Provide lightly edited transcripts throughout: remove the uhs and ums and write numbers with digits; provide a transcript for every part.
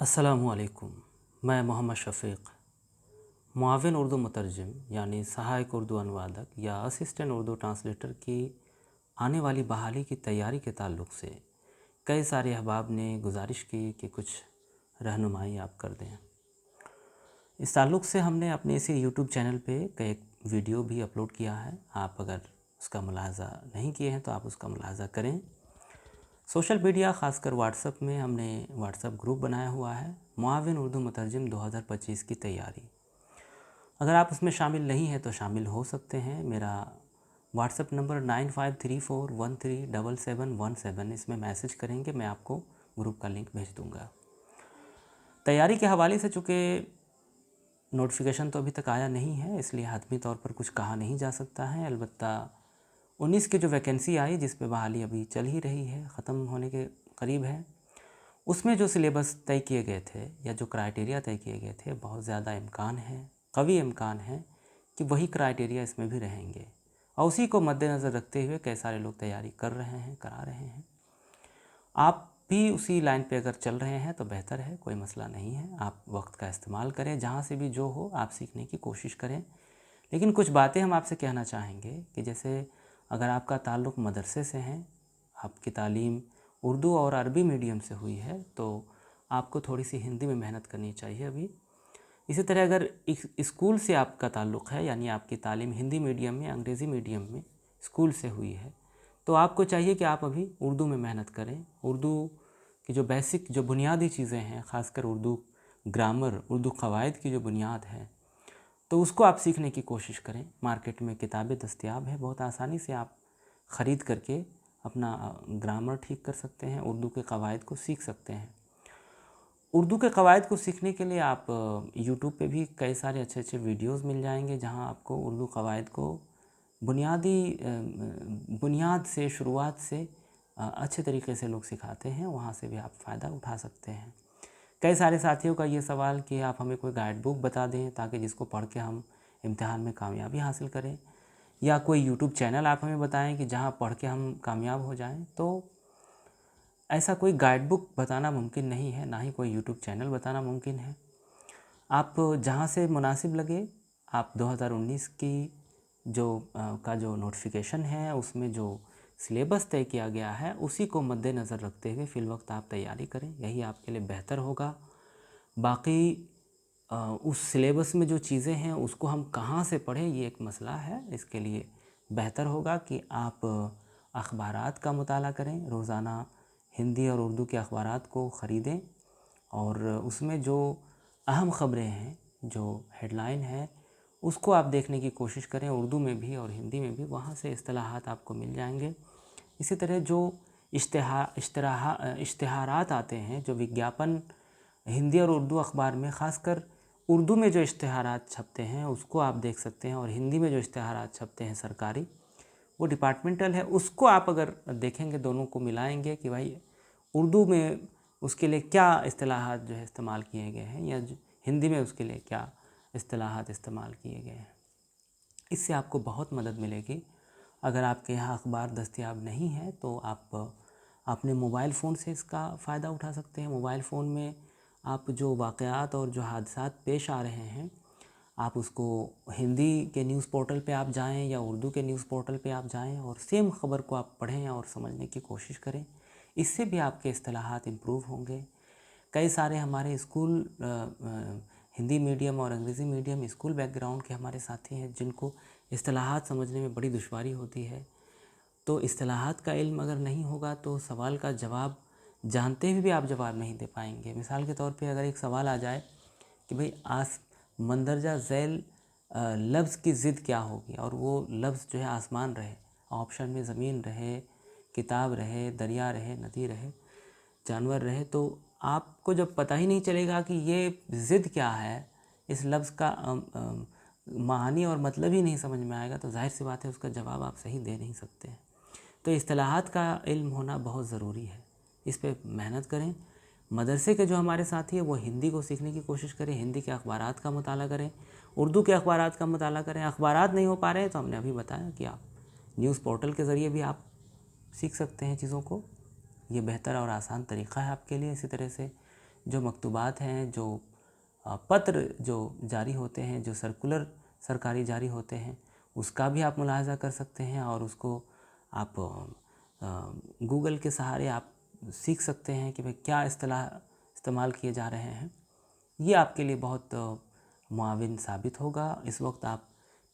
अस्सलामुअलैकुम। मैं मोहम्मद शफ़ीक़ मुआविन उर्दू मुतरजम यानी सहायक उर्दू अनुवादक या असिस्टेंट उर्दू ट्रांसलेटर की आने वाली बहाली की तैयारी के ताल्लुक़ से कई सारे अहबाब ने गुजारिश की कि कुछ रहनुमाई आप कर दें। इस ताल्लुक़ से हमने अपने इसी यूट्यूब चैनल पे कई वीडियो भी अपलोड किया है। आप अगर उसका मुलाहज़ा नहीं किए हैं तो आप उसका मुलाहज़ा करें। सोशल मीडिया ख़ासकर व्हाट्सएप में हमने व्हाट्सएप ग्रुप बनाया हुआ है मुआविन उर्दू मुतरजम 2025 की तैयारी। अगर आप उसमें शामिल नहीं हैं तो शामिल हो सकते हैं। मेरा व्हाट्सएप नंबर 9534137717। इसमें मैसेज करेंगे, मैं आपको ग्रुप का लिंक भेज दूँगा। तैयारी के हवाले से चूँकि नोटिफिकेशन तो अभी तक आया नहीं है, इसलिए हतमी तौर पर कुछ कहा नहीं जा सकता है। अलबत्ता 19 की जो वैकेंसी आई जिस पे बहाली अभी चल ही रही है, ख़त्म होने के करीब है, उसमें जो सिलेबस तय किए गए थे या जो क्राइटेरिया तय किए गए थे, बहुत ज़्यादा इम्कान है, कवी इम्कान है कि वही क्राइटेरिया इसमें भी रहेंगे। और उसी को मद्देनज़र रखते हुए कई सारे लोग तैयारी कर रहे हैं, करा रहे हैं। आप भी उसी लाइन पे अगर चल रहे हैं तो बेहतर है, कोई मसला नहीं है। आप वक्त का इस्तेमाल करें, जहाँ से भी जो हो आप सीखने की कोशिश करें। लेकिन कुछ बातें हम आपसे कहना चाहेंगे कि जैसे अगर आपका ताल्लुक़ मदरसे से है, आपकी तालीम उर्दू और अरबी मीडियम से हुई है, तो आपको थोड़ी सी हिंदी में मेहनत करनी चाहिए अभी। इसी तरह अगर स्कूल से आपका ताल्लुक़ है, यानी आपकी तालीम हिंदी मीडियम में, अंग्रेज़ी मीडियम में स्कूल से हुई है, तो आपको चाहिए कि आप अभी उर्दू में मेहनत करें। उर्दू की जो बेसिक, जो बुनियादी चीज़ें हैं, ख़ासकर उर्दू ग्रामर, उर्दू क़वायद की जो बुनियाद है, तो उसको आप सीखने की कोशिश करें। मार्केट में किताबें दस्तयाब है, बहुत आसानी से आप ख़रीद करके अपना ग्रामर ठीक कर सकते हैं, उर्दू के क़वायद को सीख सकते हैं। उर्दू के क़वायद को सीखने के लिए आप यूट्यूब पे भी कई सारे अच्छे अच्छे वीडियोस मिल जाएंगे, जहां आपको उर्दू क़वायद को बुनियाद से, शुरुआत से अच्छे तरीके से लोग सिखाते हैं। वहाँ से भी आप फ़ायदा उठा सकते हैं। कई सारे साथियों का ये सवाल कि आप हमें कोई गाइड बुक बता दें ताकि जिसको पढ़ के हम इम्तिहान में कामयाबी हासिल करें, या कोई यूट्यूब चैनल आप हमें बताएं कि जहां पढ़ के हम कामयाब हो जाएं। तो ऐसा कोई गाइड बुक बताना मुमकिन नहीं है, ना ही कोई यूट्यूब चैनल बताना मुमकिन है। आप जहां से मुनासिब लगे, आप 2019 की जो नोटिफिकेशन है उसमें जो सिलेबस तय किया गया है उसी को मद्देनज़र रखते हुए फ़िलवक्त आप तैयारी करें, यही आपके लिए बेहतर होगा। बाकी उस सिलेबस में जो चीज़ें हैं उसको हम कहाँ से पढ़ें, ये एक मसला है। इसके लिए बेहतर होगा कि आप अखबारात का मुताला करें, रोज़ाना हिंदी और उर्दू के अखबारात को ख़रीदें और उसमें जो अहम ख़बरें हैं, जो हेडलाइन है, उसको आप देखने की कोशिश करें, उर्दू में भी और हिंदी में भी। वहाँ से इस्तिलाहात आपको मिल जाएंगे। इसी तरह जो इश्तिहारात आते हैं, जो विज्ञापन हिंदी और उर्दू अखबार में, ख़ासकर उर्दू में जो इश्तिहारात छपते हैं उसको आप देख सकते हैं, और हिंदी में जो इश्तिहारात छपते हैं सरकारी, वो डिपार्टमेंटल है, उसको आप अगर देखेंगे, दोनों को मिलाएंगे कि भाई उर्दू में उसके लिए क्या इस्तिलाहात जो है इस्तेमाल किए गए हैं, या हिंदी में उसके लिए क्या इस्तिलाहात इस्तेमाल किए गए हैं। इससे आपको बहुत मदद मिलेगी। अगर आपके यहाँ अखबार दस्तयाब नहीं है तो आप अपने मोबाइल फ़ोन से इसका फ़ायदा उठा सकते हैं। मोबाइल फ़ोन में आप जो वाक़यात और जो हादसात पेश आ रहे हैं, आप उसको हिंदी के न्यूज़ पोर्टल पे आप जाएं या उर्दू के न्यूज़ पोर्टल पे आप जाएं और सेम ख़बर को आप पढ़ें और समझने की कोशिश करें। इससे भी आपके इस्तिलाहात इम्प्रूव होंगे। कई सारे हमारे स्कूल हिंदी मीडियम और अंग्रेज़ी मीडियम स्कूल बैकग्राउंड के हमारे साथी हैं जिनको इस्तिलाहात समझने में बड़ी दुश्वारी होती है। तो इस्तिलाहात का इल्म अगर नहीं होगा तो सवाल का जवाब जानते हुए भी आप जवाब नहीं दे पाएंगे। मिसाल के तौर पे अगर एक सवाल आ जाए कि भाई मंदरजा झैल लफ्ज़ की ज़िद क्या होगी, और वो लफ्ज़ जो है आसमान रहे, ऑप्शन में ज़मीन रहे, किताब रहे, दरिया रहे, नदी रहे, जानवर रहे, तो आपको जब पता ही नहीं चलेगा कि ये ज़िद क्या है, इस लफ्ज़ का मानी और मतलब ही नहीं समझ में आएगा, तो जाहिर सी बात है उसका जवाब आप सही दे नहीं सकते हैं। तो इस्तिलाहात का इल्म होना बहुत ज़रूरी है, इस पे मेहनत करें। मदरसे के जो हमारे साथी हैं वो हिंदी को सीखने की कोशिश करें, हिंदी के अखबारात का मुताला करें, उर्दू के अखबारात का मुताला करें। अखबारात नहीं हो पा रहे हैं तो हमने अभी बताया कि आप न्यूज़ पोर्टल के ज़रिए भी आप सीख सकते हैं चीज़ों को। ये बेहतर और आसान तरीक़ा है आपके लिए। इसी तरह से जो मकतूबात हैं, जो पत्र जो जारी होते हैं, जो सर्कुलर सरकारी जारी होते हैं, उसका भी आप मुलाहाज़ा कर सकते हैं और उसको आप गूगल के सहारे आप सीख सकते हैं कि भाई क्या इस्तेमाल किए जा रहे हैं। ये आपके लिए बहुत मुआविन साबित होगा। इस वक्त आप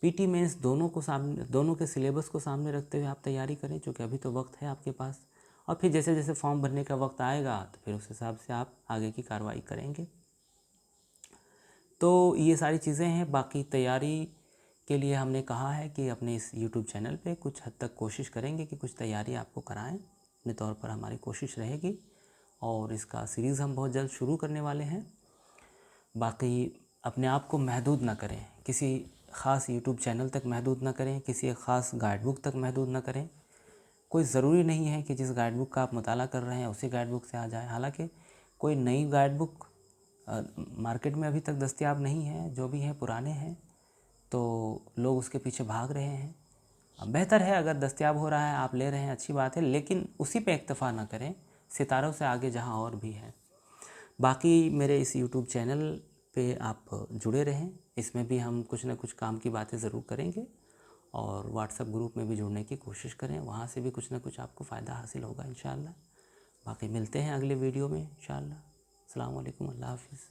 पीटी मेंस दोनों के सिलेबस को सामने रखते हुए आप तैयारी करें, क्योंकि अभी तो वक्त है आपके पास। और फिर जैसे जैसे फॉर्म भरने का वक्त आएगा तो फिर उस हिसाब से आप आगे की कार्रवाई करेंगे। तो ये सारी चीज़ें हैं। बाकी तैयारी के लिए हमने कहा है कि अपने इस यूट्यूब चैनल पे कुछ हद तक कोशिश करेंगे कि कुछ तैयारी आपको कराएं। अपने तौर पर हमारी कोशिश रहेगी और इसका सीरीज़ हम बहुत जल्द शुरू करने वाले हैं। बाकी अपने आप को महदूद ना करें, किसी ख़ास यूट्यूब चैनल तक महदूद ना करें, किसी एक ख़ास गाइड बुक तक महदूद ना करें। कोई ज़रूरी नहीं है कि जिस गाइड बुक का आप मुताला कर रहे हैं उसी गाइड बुक से आ जाए। हालांकि कोई नई गाइड बुक मार्केट में अभी तक दस्तयाब नहीं है, जो भी हैं पुराने हैं, तो लोग उसके पीछे भाग रहे हैं। बेहतर है अगर दस्तयाब हो रहा है, आप ले रहे हैं, अच्छी बात है, लेकिन उसी पे इक्तफ़ा ना करें, सितारों से आगे जहाँ और भी है। बाकी मेरे इस यूट्यूब चैनल पे आप जुड़े रहें, इसमें भी हम कुछ ना कुछ काम की बातें ज़रूर करेंगे और व्हाट्सएप ग्रुप में भी जुड़ने की कोशिश करें, वहाँ से भी कुछ ना कुछ आपको फ़ायदा हासिल होगा इंशाअल्लाह। बाकी मिलते हैं अगले वीडियो में इंशाअल्लाह। अस्सलाम वालेकुम, अल्लाह हाफ़िज़।